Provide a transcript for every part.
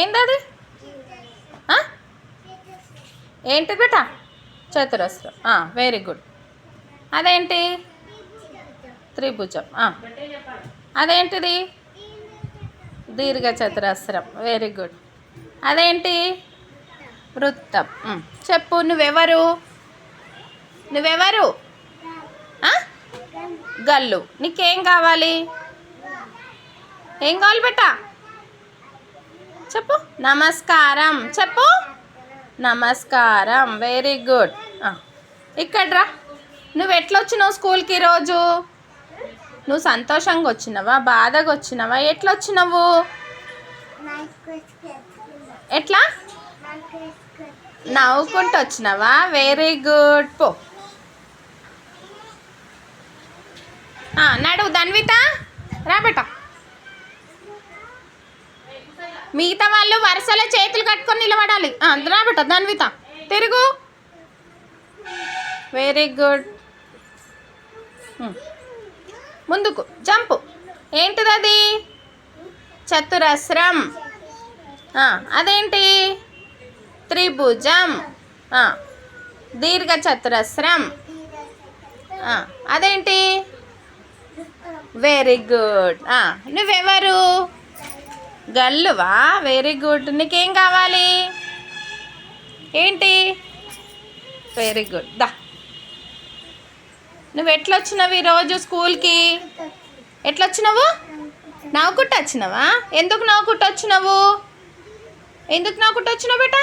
ఏంటది? ఏంటి బేటా? చతురస్రం. Very good. అదేంటి? త్రిభుజం. అదేంటిది? దీర్ఘ చతురస్రం. Very good. అదేంటి? వృత్తం. చెప్పు, నువ్వెవరు? గల్లు. నీకేం కావాలి? ఏం కావాలి బేటా? చెప్పు. నమస్కారం. చెప్పు. నమస్కారం. Very good. ఇక్కడ రా. నువ్వు ఎట్లా వచ్చినావు స్కూల్కి ఈరోజు? నువ్వు సంతోషంగా వచ్చినావా, బాధగా వచ్చినావా? ఎట్లా వచ్చినావు? ఎట్లా? నవ్వుకుంటూ వచ్చినావా? Very good. పో. నడువు ధన్విత, రా బేటా. మిగతా వాళ్ళు వరుసలో చేతులు కట్టుకొని నిలబడాలి. రా బేటా ధన్విత, తిరుగు. Very good. ముందుకు జంపు. ఏంటిది అది? చతురస్రం. అదేంటి? త్రిభుజం. దీర్ఘ చతురస్రం. అదేంటి? Very good. నువ్వెవరు? గల్లువా? Very good. నీకేం కావాలి? ఏంటి? Very good. దా. నువ్వు ఎట్లొచ్చినావు ఈరోజు స్కూల్కి? ఎట్లొచ్చినావు? నవ్వుకుంటూ వచ్చినావా? ఎందుకు నవ్వుకుంటూ వచ్చినావు? బేటా?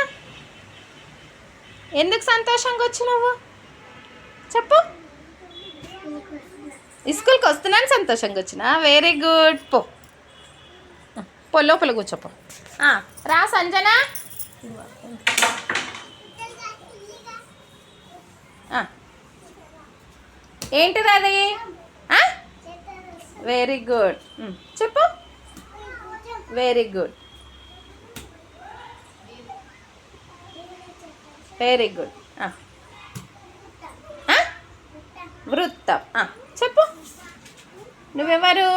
ఎందుకు సంతోషంగా వచ్చినావు? చెప్పు. స్కూల్కి వస్తున్నాను సంతోషంగా వచ్చినా. Very good. పో లోపల కూర్చోపో. రా సంజన. ఏంటిది అది? Very good. చెప్పు. Very good. Very good. వృత్తం. చెప్పు. నువ్వెవరు?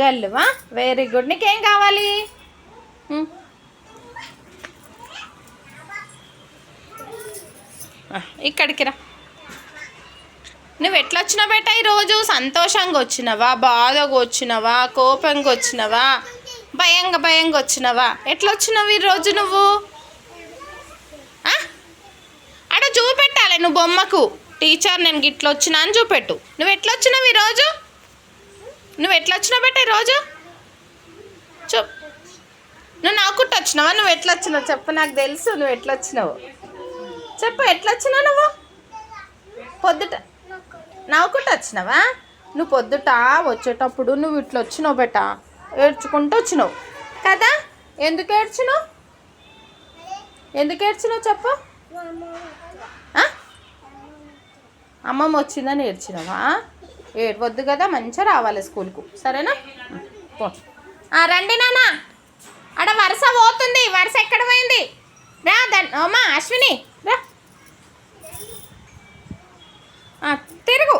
గల్లువా? Very good. నీకేం కావాలి? ఇక్కడికి రా. నువ్వు ఎట్లా వచ్చినావు బేటా ఈరోజు? సంతోషంగా వచ్చినావా, బాధగా వచ్చినావా, కోపంగా వచ్చినావా, భయంగా వచ్చినావా? ఎట్లా వచ్చినావు ఈరోజు నువ్వు? అక్కడ చూపెట్టాలి నువ్వు బొమ్మకు. టీచర్ నేను గిట్ల వచ్చినా అని చూపెట్టు. నువ్వు ఎట్లా వచ్చినావు ఈరోజు? నువ్వు ఎట్లా వచ్చినావు బేటా ఈరోజు? నువ్వు నవ్వుకుంటూ వచ్చినావా? నువ్వు ఎట్లా వచ్చినావు చెప్పు, నాకు తెలుసు నువ్వు ఎట్లా వచ్చినావు. చెప్పు, ఎట్లా వచ్చినావు నువ్వు? పొద్దుట నవ్వుకుంటూ వచ్చినావా? నువ్వు పొద్దుట వచ్చేటప్పుడు నువ్వు ఇట్లా వచ్చినావు బేటా, ఏడ్చుకుంటూ వచ్చినావు కదా? ఎందుకు ఏడ్చినావు చెప్పు. అమ్మమ్మ వచ్చిందని ఏడ్చినావా? ఏడవద్దు కదా, మంచిగా రావాలి స్కూల్కు, సరేనా? రండి నాన్న. ఆడ వరుస పోతుంది. వరుస ఎక్కడ పోయింది? రా అమ్మా అశ్విని రా. తిరుగు.